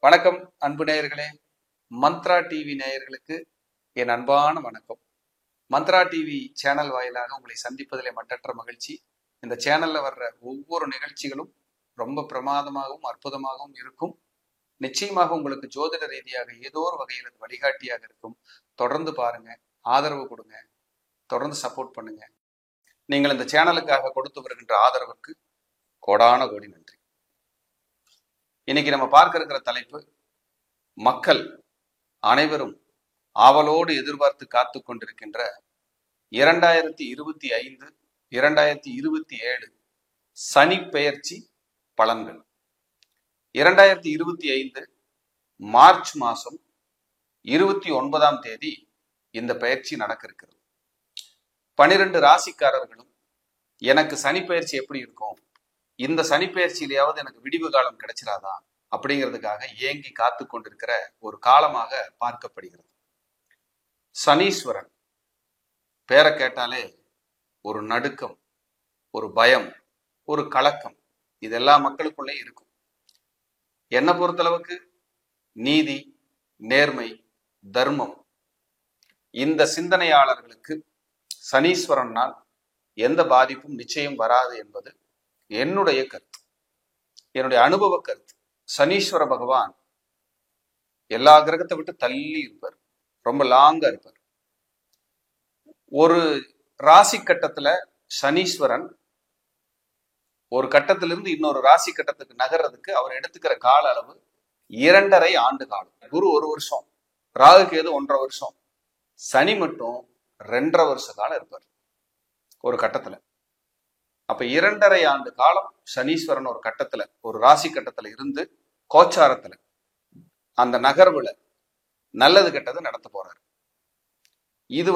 வணக்கம் அன்பு நேயர்களே. மந்த்ரா டிவி நேயர்களுக்கு என் அன்பான வணக்கம். மந்த்ரா டிவி சேனல் வாயிலாக உங்களை சந்திப்பதிலே மட்டற்ற மகிழ்ச்சி. இந்த சேனல்ல வர்ற ஒவ்வொரு நிகழ்ச்சிகளும் ரொம்ப பிரமாதமாகவும் அற்புதமாகவும் இருக்கும். நிச்சயமாக உங்களுக்கு ஜோதிட ரீதியாக ஏதோ ஒரு வகையில் அது வழிகாட்டியாக இருக்கும். தொடர்ந்து பாருங்க, ஆதரவு கொடுங்க, தொடர்ந்து சப்போர்ட் பண்ணுங்க. நீங்கள் இந்த சேனலுக்காக கொடுத்து வருகின்ற ஆதரவுக்கு கோடான கோடி நன்றி. இன்னைக்கு நம்ம பார்க்க இருக்கிற தலைப்பு, மக்கள் அனைவரும் ஆவலோடு எதிர்பார்த்து காத்து கொண்டிருக்கின்ற 2025 2027 சனி பெயர்ச்சி பலன்கள். 2025 மார்ச் மாசம் 29ஆம் தேதி இந்த பெயர்ச்சி நடக்க இருக்கிறது. 12 ராசிக்காரர்களும் எனக்கு சனி பெயர்ச்சி எப்படி இருக்கும், இந்த சனி பெயர்ச்சியிலேயாவது எனக்கு விடிவு காலம் கிடைச்சிடாதா அப்படிங்கிறதுக்காக ஏங்கி காத்து கொண்டிருக்கிற ஒரு காலமாக பார்க்கப்படுகிறது. சனீஸ்வரன் பேரை கேட்டாலே ஒரு நடுக்கம், ஒரு பயம், ஒரு கலக்கம், இது எல்லா மக்களுக்குள்ளே இருக்கும். என்னை பொறுத்தளவுக்கு நீதி, நேர்மை, தர்மம் இந்த சிந்தனையாளர்களுக்கு சனீஸ்வரனால் எந்த பாதிப்பும் நிச்சயம் வராது என்பது என்னுடைய கருத்து, என்னுடைய அனுபவ கருத்து. சனீஸ்வர பகவான் எல்லா கிரகத்தை விட்டு தள்ளி இருப்பார், ரொம்ப லாங்கா இருப்பார். ஒரு ராசி கட்டத்துல சனீஸ்வரன் ஒரு கட்டத்திலிருந்து இன்னொரு ராசி கட்டத்துக்கு நகர்றதுக்கு அவர் எடுத்துக்கிற கால அளவு 2.5 ஆண்டு காலம். குரு 1 வருஷம், ராகு கேது 1.5 வருஷம், சனி மட்டும் 2.5 வருஷ காலம் இருப்பார் ஒரு கட்டத்துல. அப்ப 2.5 ஆண்டு காலம் சனீஸ்வரன் ஒரு கட்டத்துல, ஒரு ராசி கட்டத்துல இருந்து கோச்சாரத்துல அந்த நகர்வுல நல்லது கெட்டது நடத்த போறாரு. இது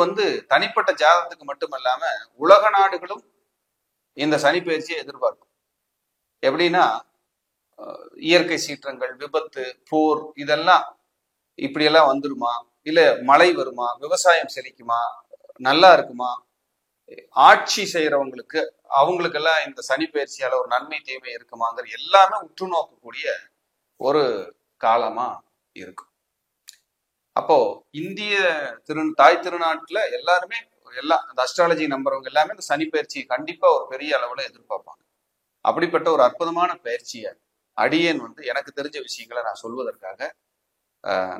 தனிப்பட்ட ஜாதகத்துக்கு மட்டுமல்லாம உலக நாடுகளும் இந்த சனி பயிற்சியை எதிர்பார்க்கும். எப்படின்னா, இயற்கை சீற்றங்கள், விபத்து, போர் இதெல்லாம் இப்படியெல்லாம் வந்துருமா, இல்ல மழை வருமா, விவசாயம் செழிக்குமா, நல்லா இருக்குமா, ஆட்சி செய்யறவங்களுக்கு அவங்களுக்கெல்லாம் இந்த சனி பயிற்சியால ஒரு நன்மை தீமை இருக்குமாங்கிற எல்லாமே உற்று நோக்கக்கூடிய ஒரு காலமா இருக்கும். அப்போ இந்திய தாய் திருநாட்டுல எல்லாருமே அந்த அஸ்ட்ராலஜி நம்புறவங்க எல்லாமே இந்த சனி பயிற்சியை கண்டிப்பா ஒரு பெரிய அளவுல எதிர்பார்ப்பாங்க. அப்படிப்பட்ட ஒரு அற்புதமான பயிற்சியை அடியேன் எனக்கு தெரிஞ்ச விஷயங்களை நான் சொல்வதற்காக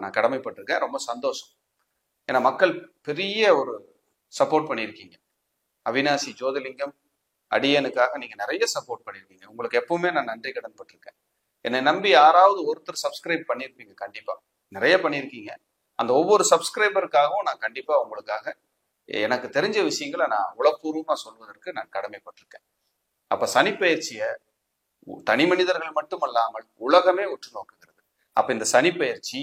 நான் கடமைப்பட்டிருக்கேன். ரொம்ப சந்தோஷம். ஏன்னா மக்கள் பெரிய ஒரு சப்போர்ட் பண்ணியிருக்கீங்க. அவினாசி ஜோதிலிங்கம் அடியனுக்காக நீங்க நிறைய சப்போர்ட் பண்ணியிருக்கீங்க. உங்களுக்கு எப்பவுமே நான் நன்றி கடன் பட்டிருக்கேன். என்னை நம்பி யாராவது ஒருத்தர் சப்ஸ்கிரைப் பண்ணியிருப்பீங்க, கண்டிப்பா நிறைய பண்ணியிருக்கீங்க. அந்த ஒவ்வொரு சப்ஸ்கிரைபருக்காகவும் நான் கண்டிப்பா உங்களுக்காக எனக்கு தெரிஞ்ச விஷயங்களை நான் உளப்பூர்வமா சொல்வதற்கு நான் கடமைப்பட்டிருக்கேன். அப்ப சனி பயிற்சியை தனி மனிதர்கள் மட்டுமல்லாமல் உலகமே உற்று நோக்குகிறது. அப்ப இந்த சனி பயிற்சி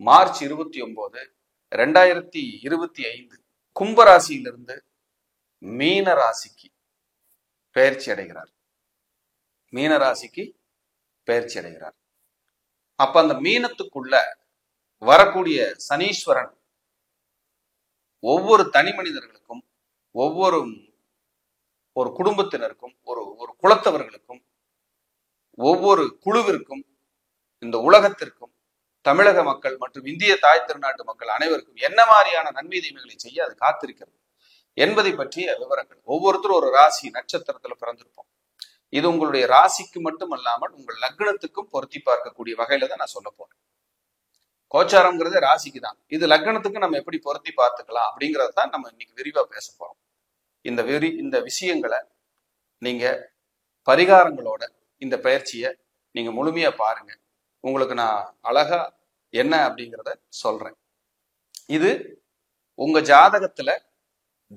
மார்ச் 29, 2025 கும்பராசியிலிருந்து மீன ராசிக்கு பெயர்ச்சி அடைகிறார். மீன ராசிக்கு பெயர்ச்சி அடைகிறார். அப்ப அந்த மீனத்துக்குள்ள வரக்கூடிய சனீஸ்வரன் ஒவ்வொரு தனி மனிதர்களுக்கும், ஒவ்வொரு ஒரு குடும்பத்தினருக்கும், ஒரு குலத்தவர்களுக்கும், ஒவ்வொரு குழுவிற்கும், இந்த உலகத்திற்கும், தமிழக மக்கள் மற்றும் இந்திய தாய் திருநாட்டு மக்கள் அனைவருக்கும் என்ன மாதிரியான நன்மை தீமைகளை செய்ய அது காத்திருக்கிறது என்பதை பற்றிய விவரங்கள். ஒவ்வொருத்தரும் ஒரு ராசி நட்சத்திரத்துல பிறந்திருப்போம். இது உங்களுடைய ராசிக்கு மட்டும் அல்லாமல் உங்கள் லக்னத்துக்கும் பொருத்தி பார்க்கக்கூடிய வகையில தான் நான் சொல்ல போறேன். கோச்சாரம்ங்கிறது ராசிக்கு தான், இது லக்னத்துக்கு நம்ம எப்படி பொருத்தி பார்த்துக்கலாம் அப்படிங்கறது தான் நம்ம இன்னைக்கு விரிவா பேச போறோம். இந்த விஷயங்களை நீங்க பரிகாரங்களோட இந்த பயிற்சியை நீங்க முழுமையா பாருங்க. உங்களுக்கு நான் அழகா என்ன அப்படிங்கிறத சொல்றேன். இது உங்க ஜாதகத்துல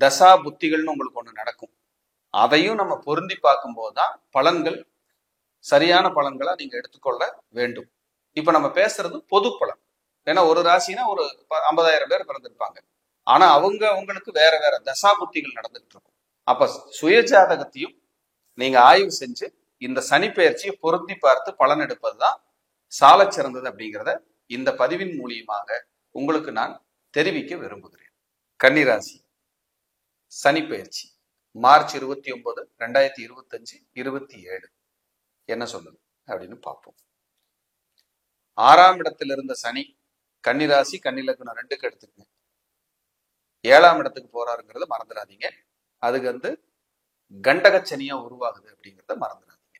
தசா புத்திகள்னு உங்களுக்கு ஒண்ணு நடக்கும். அதையும் நம்ம பொருந்தி பார்க்கும் போதுதான் பலன்கள் சரியான பலன்களா நீங்க எடுத்துக்கொள்ள வேண்டும். இப்ப நம்ம பேசுறது பொது பலன். ஏன்னா ஒரு ராசினா ஒரு 50,000 பேர் பிறந்திருப்பாங்க. ஆனா அவங்களுக்கு வேற வேற தசா புத்திகள் நடந்துகிட்டு இருக்கும். அப்ப சுய ஜாதகத்தையும் நீங்க ஆய்வு செஞ்சு இந்த சனி பெயர்ச்சியை பொருத்தி பார்த்து பலன் எடுப்பதுதான் சால சிறந்தது அப்படிங்கிறத இந்த பதிவின் மூலியமாக உங்களுக்கு நான் தெரிவிக்க விரும்புகிறேன். கன்னிராசி சனி பெயர்ச்சி மார்ச் 29, 2025, 27 என்ன சொல்லுது அப்படின்னு பார்ப்போம். 6ஆம் இடத்துல இருந்த சனி கன்னிராசி கன்னிலக்னம் ரெண்டுக்கு எடுத்துக்கங்க, 7ஆம் இடத்துக்கு போறாருங்கிறத மறந்துடாதீங்க. அதுக்கு கண்டகச்சனியா உருவாகுது அப்படிங்கிறத மறந்துடாதீங்க.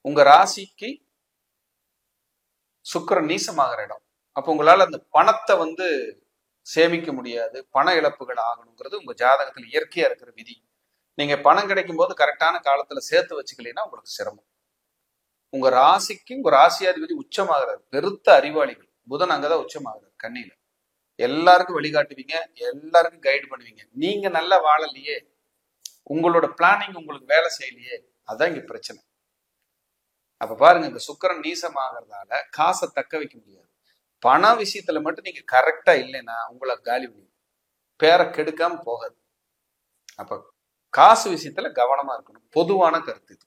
உங்க ராசிக்கு சுக்கிரன் நீசமாகிற இடம். அப்போ உங்களால அந்த பணத்தை சேமிக்க முடியாது, பண இழப்புகள் ஆகணுங்கிறது உங்க ஜாதகத்துல இயற்கையா இருக்கிற விதி. நீங்க பணம் கிடைக்கும் போது கரெக்டான காலத்துல சேர்த்து வச்சுக்கலைன்னா உங்களுக்கு சிரமம். உங்க ராசிக்கு உங்க ராசியாதிபதி உச்சமாகிறார். பெருத்த அறிவாளிகள். புதன் அங்கதான் உச்சமாகிறார் கன்னியில. எல்லாருக்கும் வழிகாட்டுவீங்க, எல்லாருக்கும் கைடு பண்ணுவீங்க. நீங்க நல்லா வாழலையே, உங்களோட பிளானிங் உங்களுக்கு வேலை செய்யலையே, அதான் இங்க பிரச்சனை. அப்ப பாருங்க, இந்த சுக்கிரன் நீசமாகறதால காசை தக்க வைக்க முடியாது. பண விஷயத்துல மட்டும் நீங்க கரெக்டா இல்லைன்னா உங்களை காலி பண்ணி பேரை கெடுக்காம போகாது. அப்ப காசு விஷயத்துல கவனமா இருக்கணும். பொதுவான கருத்து இது.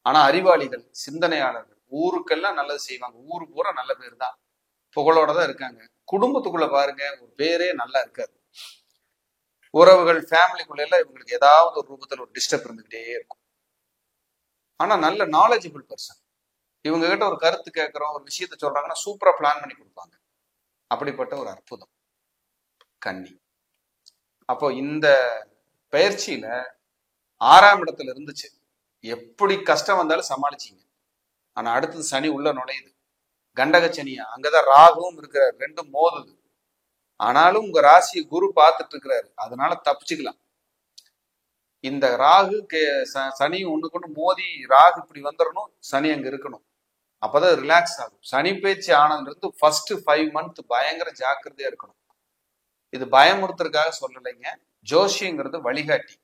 ஆனா அறிவாளிகள், சிந்தனையாளர்கள் ஊருக்கெல்லாம் நல்லது செய்வாங்க. ஊரு பூரா நல்ல பேர் தான், புகழோட தான் இருக்காங்க. குடும்பத்துக்குள்ள பாருங்க, ஒரு பேரே நல்லா இருக்காது. உறவுகள், ஃபேமிலிக்குள்ள எல்லாம் இவங்களுக்கு ஏதாவது ஒரு ரூபத்துல ஒரு டிஸ்டர்ப் இருந்துகிட்டே இருக்கும். ஆனா நல்ல நாலேஜபிள் பர்சன். இவங்க கிட்ட ஒரு கருத்து கேட்கிறோம், ஒரு விஷயத்த சொல்றாங்கன்னா சூப்பரா பிளான் பண்ணி கொடுப்பாங்க. அப்படிப்பட்ட ஒரு அற்புதம் கன்னி. அப்போ இந்த பயிற்சியில 6ஆம் இடத்துல இருந்துச்சு, எப்படி கஷ்டம் வந்தாலும் சமாளிச்சீங்க. ஆனா அடுத்தது சனி உள்ள நுழையுது, கண்டகச்சனியா. அங்கதான் ராகுவும் இருக்கிறார், ரெண்டும் மோதுது. ஆனாலும் உங்க ராசியை குரு பார்த்துட்டு இருக்கிறாரு, அதனால தப்பிச்சுக்கலாம். இந்த ராகு சனி ஒண்ணுக்கு ஒண்ணு மோதி ராகு இப்படி வந்துடணும், சனி அங்க இருக்கணும். அப்பதான் ரிலாக்ஸ் ஆகும். சனி பேச்சு ஆனதுல ஃபர்ஸ்ட் 5 மந்த் பயங்கர ஜாக்கிரதையா இருக்கணும். இது பயமுறுத்துறதுக்காக சொல்லலைங்க, ஜோஷியங்கிறது வழிகாட்டி.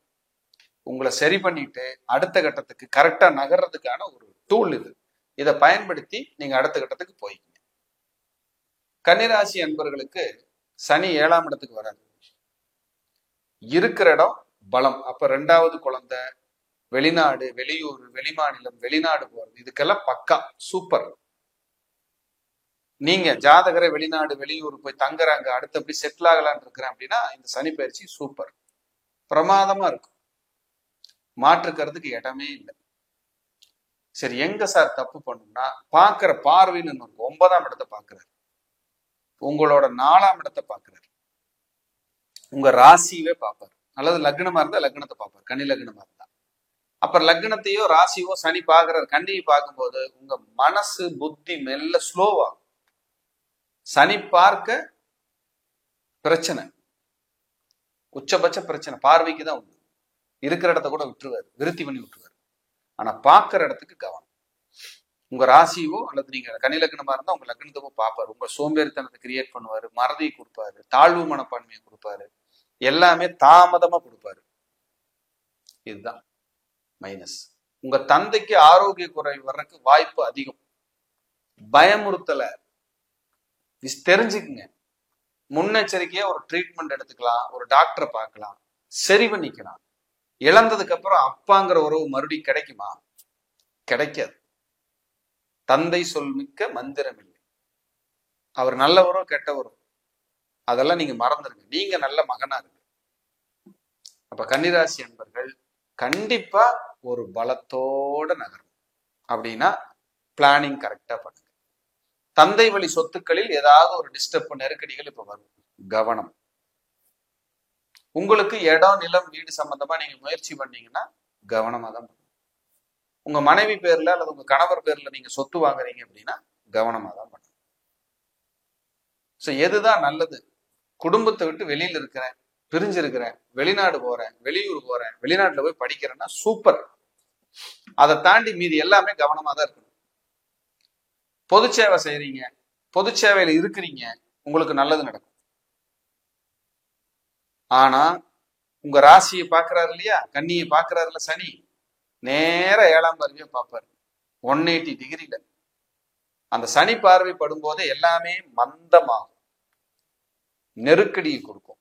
உங்களை சரி பண்ணிட்டு அடுத்த கட்டத்துக்கு கரெக்டா நகர்றதுக்கான ஒரு டூல் இது. இதை பயன்படுத்தி நீங்க அடுத்த கட்டத்துக்கு போய்க்கீங்க. கன்னிராசி அன்பர்களுக்கு சனி 7ஆம் இடத்துக்கு வராது, இருக்கிற இடம் பலம். அப்ப 2வது குழந்தை, வெளிநாடு, வெளியூர், வெளிமாநிலம், வெளிநாடு போறது, இதுக்கெல்லாம் பக்கா சூப்பர். நீங்க ஜாதகரை வெளிநாடு வெளியூர் போய் தங்குறாங்க, அடுத்தபடி செட்டில் ஆகலான்னு இருக்கிறேன் அப்படின்னா இந்த சனி பயிற்சி சூப்பர், பிரமாதமா இருக்கும். மாற்றுக்கிறதுக்கு இடமே இல்லை. சரி, எங்க சார் தப்பு பண்ணும்னா, பாக்குற பார்வைன்னு 9ஆம் இடத்தை பாக்குறாரு, உங்களோட 4ஆம் இடத்தை பாக்குறாரு, உங்க ராசியவே பார்ப்பார். அல்லது லக்னமா இருந்தா லக்னத்தை பார்ப்பார், கன்னி லக்னமா இருந்தா. அப்புறம் லக்னத்தையோ ராசியோ சனி பாக்குறாரு. கன்னியை பார்க்கும்போது உங்க மனசு புத்தி மெல்ல ஸ்லோவாகும். சனி பார்க்க பிரச்சனை, உச்சபட்ச பிரச்சனை பார்வைக்கு தான் உண்டு. இருக்கிற இடத்த கூட விட்டுருவாரு, விருத்தி பண்ணி விட்டுருவாரு. ஆனா பாக்குற இடத்துக்கு கவனம். உங்க ராசியோ அல்லது நீங்க கன்னி லக்னமா இருந்தா உங்க லக்னத்துக்கோ பார்ப்பாரு. உங்க சோம்பேறித்தனத்தை கிரியேட் பண்ணுவாரு, மறதியை கொடுப்பாரு, தாழ்வு மனப்பான்மையை கொடுப்பாரு, எல்லாமே தாமதமா கொடுப்பாரு. இதுதான் மைனஸ். உங்க தந்தைக்கு ஆரோக்கிய குறைவு வர்றதுக்கு வாய்ப்பு அதிகம். பயமுறுத்தல தெரிஞ்சுக்குங்க, முன்னெச்சரிக்கையா ஒரு ட்ரீட்மெண்ட் எடுத்துக்கலாம், ஒரு டாக்டரை பார்க்கலாம், சரி பண்ணிக்கலாம். இழந்ததுக்கு அப்புறம் அப்பாங்கிற உறவு மறுபடியும் கிடைக்குமா? கிடைக்காது. தந்தை சொல் மிக்க மந்திரம் இல்லை. அவர் நல்லவரோ கெட்டவரோ அதெல்லாம் நீங்க மறந்துருங்க, நீங்க நல்ல மகனா இருக்கு. அப்ப கன்னிராசி அன்பர்கள் கண்டிப்பா ஒரு பலத்தோட நகரும். அப்படின்னா பிளானிங் கரெக்டா பண்ணுங்க. தந்தை வழி சொத்துக்களில் ஏதாவது ஒரு டிஸ்டர்ப், நெருக்கடிகள் இப்ப வரும், கவனம். உங்களுக்கு இடம், நிலம், வீடு சம்பந்தமா நீங்க முயற்சி பண்ணீங்கன்னா கவனமா தான் பண்ணுங்க. உங்க மனைவி பேர்ல அல்லது உங்க கணவர் பேர்ல நீங்க சொத்து வாங்குறீங்க அப்படின்னா கவனமா தான் பண்ணுங்க. எதுதான் நல்லது? குடும்பத்தை விட்டு வெளியில இருக்கிறேன், பிரிஞ்சிருக்கிறேன், வெளிநாடு போறேன், வெளியூர் போறேன், வெளிநாட்டுல போய் படிக்கிறேன்னா சூப்பர். அதை தாண்டி மீதி எல்லாமே கவனமா தான் இருக்கணும். பொது சேவை செய்யறீங்க, பொது சேவையில இருக்கிறீங்க, உங்களுக்கு நல்லது நடக்கும். ஆனா உங்க ராசியை பாக்குறாரு இல்லையா, கன்னியை பாக்குறாருல சனி, நேர 7ஆம் பார்வையை பார்ப்பாரு 180 டிகிரில. அந்த சனி பார்வை படும் போது எல்லாமே மந்தமாகும், நெருக்கடியை கொடுக்கும்,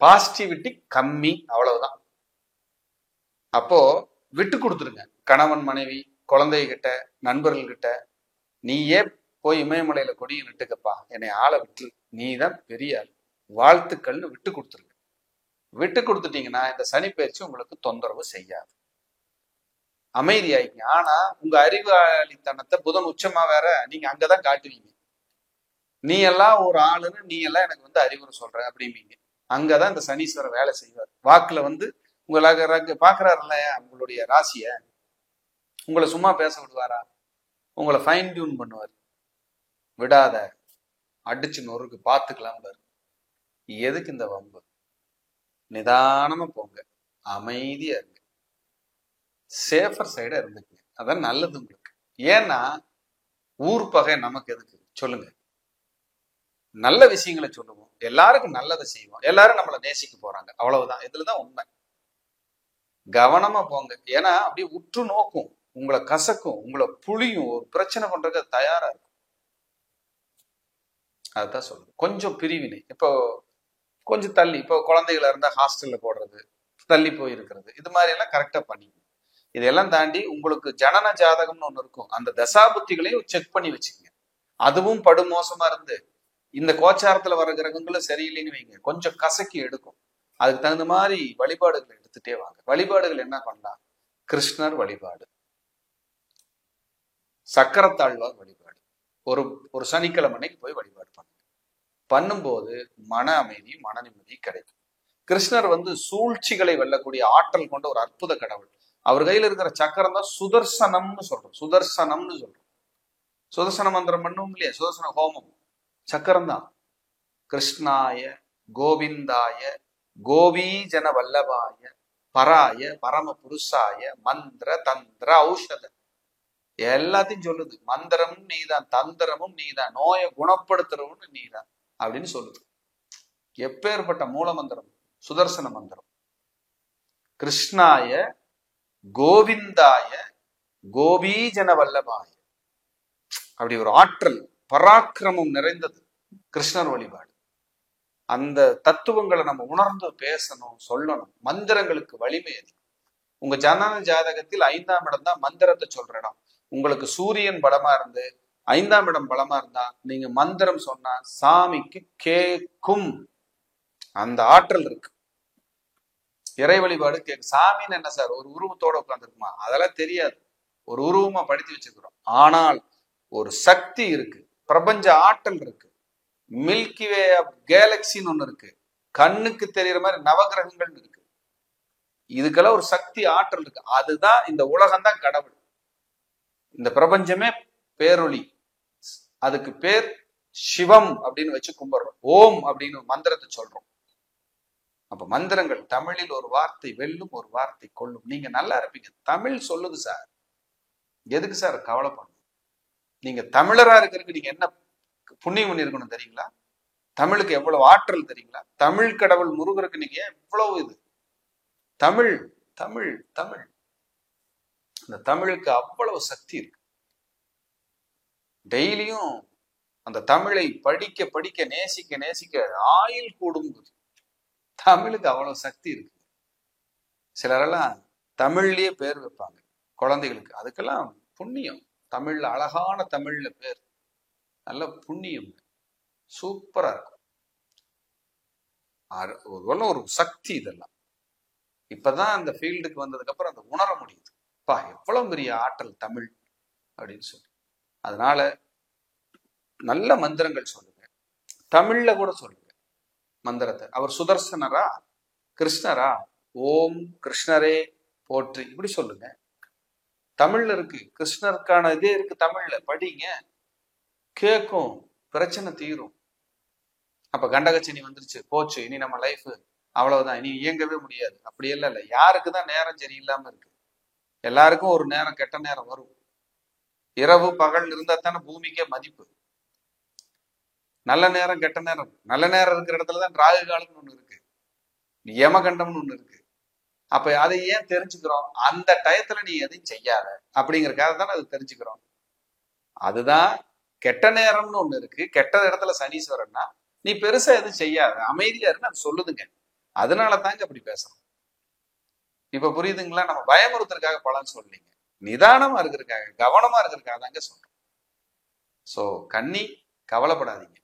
பாசிட்டிவிட்டி கம்மி, அவ்வளவுதான். அப்போ விட்டு கொடுத்துருங்க. கணவன் மனைவி, குழந்தைகிட்ட, நண்பர்கள்கிட்ட, நீயே போய் இமயமலையில கொடியை நட்டுக்கப்பா, என்னை ஆளை விட்டுரு, நீ தான் பெரிய வாழ்த்துக்கள்னு விட்டு கொடுத்துருங்க. விட்டு கொடுத்துட்டீங்கன்னா இந்த சனி பயிற்சி உங்களுக்கு தொந்தரவு செய்யாது. அமைதியாயிங்க. ஆனா உங்க அறிவாளித்தனத்தை புதன் உச்சமா வேற நீங்க அங்கதான் காட்டுவீங்க. நீ எல்லாம் ஒரு ஆளுன்னு, நீ எல்லாம் எனக்கு வந்து அறிவுரை சொல்ற அப்படிம்பீங்க. அங்கதான் இந்த சனீஸ்வரர் வேலை செய்வார். வாக்குல வந்து உங்களுக்கு பாக்குறாரு இல்லையா உங்களுடைய ராசிய, உங்களை சும்மா பேச விடுவாரா? உங்களை ஃபைன் டியூன் பண்ணுவார். விடாத, அடிச்சு நொறுக்கு, பாத்துக்கலாம் பாரு. எதுக்கு இந்த வம்பு? நிதானமா போங்க, அமைதியா இருங்க, சேஃபர் சைடா இருந்துக்குங்க. அதான் நல்லது உங்களுக்கு. ஏன்னா ஊர் பகை நமக்கு எதுக்கு சொல்லுங்க? நல்ல விஷயங்களை சொல்லுவோம், எல்லாருக்கும் நல்லதை செய்வோம், எல்லாரும் நம்மளை நேசிக்க போறாங்க, அவ்வளவுதான். இதுலதான் உண்மை. கவனமா போங்க. ஏன்னா அப்படியே உற்று நோக்கும், உங்களை கசக்கும், உங்களை புளியும், ஒரு பிரச்சனை பண்றதுக்கு தயாரா இருக்கும். அதுதான் சொல்லுது. கொஞ்சம் பிரிவினை. இப்போ கொஞ்சம் தள்ளி, இப்போ குழந்தைகளா இருந்தா ஹாஸ்டல்ல போடுறது, தள்ளி போய் இருக்கிறது, இது மாதிரி எல்லாம் கரெக்டா பண்ணிக்கணும். இதெல்லாம் தாண்டி உங்களுக்கு ஜனன ஜாதகம்னு ஒண்ணு இருக்கும், அந்த தசாபுத்திகளையும் செக் பண்ணி வச்சுக்கோங்க. அதுவும் படு மோசமா இருந்து இந்த கோச்சாரத்துல வர கிரகங்களும் சரியில்லைன்னு வைங்க, கொஞ்சம் கசக்கி எடுக்கும். அதுக்கு தகுந்த மாதிரி வழிபாடுகளை எடுத்துட்டே வாங்க. வழிபாடுகள் என்ன பண்ணலாம்? கிருஷ்ணர் வழிபாடு, சக்கரத்தாழ்வார் வழிபாடு, ஒரு ஒரு சனிக்கிழமை அன்னைக்கு போய் வழிபாடு பண்ணுங்க. பண்ணும்போது மன அமைதி, மன நிம்மதி கிடைக்கும். கிருஷ்ணர் வந்து சூழ்ச்சிகளை வெல்லக்கூடிய ஆற்றல் கொண்ட ஒரு அற்புத கடவுள். அவர் கையில இருக்கிற சக்கரம் தான் சுதர்சனம்னு சொல்றோம். சுதர்சனம்னு சொல்றோம். சுதர்சன மந்திரம் பண்ணும் இல்லையா, சுதர்சன ஹோமம், சக்கரம் தான். கிருஷ்ணாய கோவிந்தாய கோபீஜன வல்லபாய பராய பரம புருஷாய மந்திர தந்திர ஔஷத, எல்லாத்தையும் சொல்லுது. மந்திரமும் நீதான், தந்திரமும் நீதான், நோயை குணப்படுத்துறவன்னு நீதான் அப்படின்னு சொல்லுது. எப்பேற்பட்ட மூல மந்திரம்? சுதர்சன மந்திரம். கிருஷ்ணாய கோவிந்தாய கோபீஜன வல்லபாய, அப்படி ஒரு ஆற்றல் பராக்கிரமம் நிறைந்தது கிருஷ்ணர் வழிபாடு. அந்த தத்துவங்களை நம்ம உணர்ந்து பேசணும், சொல்லணும். மந்திரங்களுக்கு வலிமை அதிகம். உங்க ஜனன ஜாதகத்தில் 5ஆம் இடம் தான் மந்திரத்தை சொல்ற இடம். உங்களுக்கு சூரியன் பலமா இருந்து 5ஆம் இடம் பலமா இருந்தா நீங்க மந்திரம் சொன்னா சாமிக்கு கேக்கும். அந்த ஆற்றல் இருக்கு. இறை வழிபாடு கேட்கும். சாமின்னு என்ன சார், ஒரு உருவத்தோட உட்கார்ந்துருக்குமா? அதெல்லாம் தெரியாது. ஒரு உருவமா படுத்தி வச்சிருக்கிறோம். ஆனால் ஒரு சக்தி இருக்கு, பிரபஞ்ச ஆற்றல் இருக்கு. மில்கி வே கேலக்சின்னு ஒண்ணு இருக்கு, கண்ணுக்கு தெரியற மாதிரி நவகிரகங்கள் இருக்கு. இதுக்கெல்லாம் ஒரு சக்தி ஆற்றல் இருக்கு. அதுதான் இந்த உலகம் தான் கடவுள். இந்த பிரபஞ்சமே பேரொளி. அதுக்கு பேர் சிவம் அப்படின்னு வச்சு கும்பிடுறோம். ஓம் அப்படின்னு மந்திரத்தை சொல்றோம். அப்ப மந்திரங்கள், தமிழில் ஒரு வார்த்தை வெல்லும், ஒரு வார்த்தை கொல்லும். நீங்க நல்லா இருப்பீங்க. தமிழ் சொல்லுது சார். எதுக்கு சார் கவலைப்படணும்? நீங்க தமிழரா இருக்கிறதுக்கு நீங்க என்ன புண்ணியம் பண்ணிருக்கணும் தெரியுங்களா? தமிழுக்கு எவ்வளவு ஆற்றல் தெரியுங்களா? தமிழ் கடவுள் முருகருக்கு நீங்க எவ்வளவு இது. தமிழ் தமிழ் தமிழ், அந்த தமிழுக்கு அவ்வளவு சக்தி இருக்கு. டெய்லியும் அந்த தமிழை படிக்க படிக்க, நேசிக்க நேசிக்க ஆயுள் கூடும். தமிழுக்கு அவ்வளவு சக்தி இருக்கு. சிலரெல்லாம் தமிழ்லயே பேர் வைப்பாங்க குழந்தைகளுக்கு. அதுக்கெல்லாம் புண்ணியம். தமிழ்ல அழகான தமிழ்ல பேர், நல்ல புண்ணியம், சூப்பரா இருக்கும். ஒரு சக்தி. இதெல்லாம் இப்பதான் அந்த ஃபீல்டுக்கு வந்ததுக்கு அப்புறம் அந்த உணர முடியுது. பா, எவ்வளவு பெரிய ஆற்றல் தமிழ் அப்படின்னு சொல்லி. அதனால நல்ல மந்திரங்கள் சொல்லுங்க, தமிழ்ல கூட சொல்லுங்க மந்திரத்தை. அவர் சுதர்சனரா, கிருஷ்ணரா, ஓம் கிருஷ்ணரே போற்று, இப்படி சொல்லுங்க. தமிழ்ல இருக்கு, கிருஷ்ணருக்கான இதே இருக்கு தமிழ்ல. படிங்க, கேட்கும், பிரச்சனை தீரும். அப்ப கண்டகச்சனி வந்துருச்சு, போச்சு, இனி நம்ம லைஃப் அவ்வளவுதான், இனி இயங்கவே முடியாது. அப்படி எல்லாம் இல்லை. யாருக்குதான் நேரம் சரியில்லாம இருக்கு? எல்லாருக்கும் ஒரு நேரம், கெட்ட நேரம் வரும். இரவு பகல் இருந்தா தானே பூமிக்கே மதிப்பு. நல்ல நேரம் கெட்ட நேரம், நல்ல நேரம் இருக்கிற இடத்துலதான் ராகு காலம்னு ஒண்ணு இருக்கு, யமகண்டம்னு ஒண்ணு இருக்கு. அப்ப அதை ஏன் தெரிஞ்சுக்கிறோம்? அந்த டயத்துல நீ எதையும் செய்யாத அப்படிங்கறக்காக தானே அது தெரிஞ்சுக்கிறோம். அதுதான் கெட்ட நேரம்னு ஒண்ணு இருக்கு. கெட்ட இடத்துல சனீஸ்வரன்னா நீ பெருசா எதுவும் செய்யாத, அமைதியா இருந்து அது சொல்லுதுங்க. அதனால தாங்க அப்படி பேசுறோம். இப்ப புரியுதுங்களா? நம்ம பயமுறுத்துறதுக்காக பலன் சொல்லீங்க, நிதானமா இருக்கிறதுக்காக, கவனமா இருக்கிறதுக்காக தாங்க சொல்றோம். சோ கன்னி, கவலைப்படாதீங்க.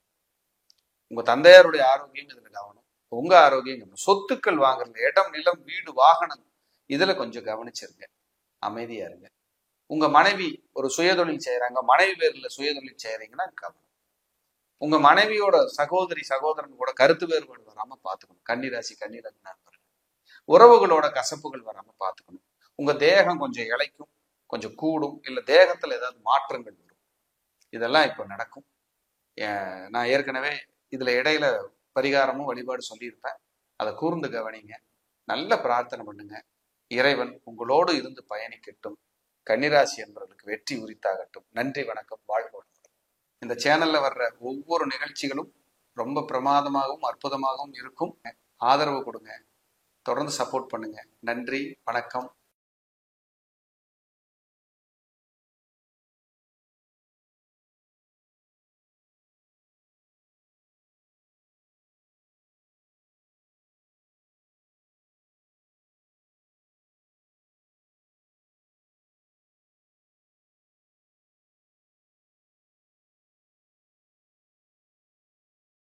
உங்க தந்தையாருடைய ஆரோக்கியம் இதுல கவனம், உங்க ஆரோக்கியம். சொத்துக்கள் வாங்குறது, இடம் நிலம் வீடு வாகனம், இதுல கொஞ்சம் கவனிச்சிருங்க. அமைதியா இருங்க. உங்க மனைவி ஒரு சுயதொழில் செய்யறாங்க, மனைவி பேர்ல சுயதொழில் செய்யறீங்கன்னா கவனம். உங்க மனைவியோட சகோதரன் கூட கருத்து வேறுபாடு வராம பாத்துக்கணும். கன்னிராசி கன்னிரத்ன நண்பர்கள் உறவுகளோட கசப்புகள் வராம பாத்துக்கணும். உங்க தேகம் கொஞ்சம் இளைக்கும், கொஞ்சம் கூடும், இல்ல தேகத்துல ஏதாவது மாற்றங்கள் வரும். இதெல்லாம் இப்ப நடக்கும். நான் ஏற்கனவே இதுல இடையில பரிகாரமும் வழிபாடு சொல்லியிருப்பேன். அதை கூர்ந்து கவனிங்க, நல்ல பிரார்த்தனை பண்ணுங்க. இறைவன் உங்களோடு இருந்து பயணிக்கட்டும். கன்னிராசி என்பவர்களுக்கு வெற்றி உரித்தாகட்டும். நன்றி, வணக்கம், வாழ்க வளமுடன். இந்த சேனல்ல வர்ற ஒவ்வொரு நிகழ்ச்சிகளும் ரொம்ப பிரமாதமாகவும் அற்புதமாகவும் இருக்கும். ஆதரவு கொடுங்க, தொடர்ந்து சப்போர்ட் பண்ணுங்க. நன்றி, வணக்கம்.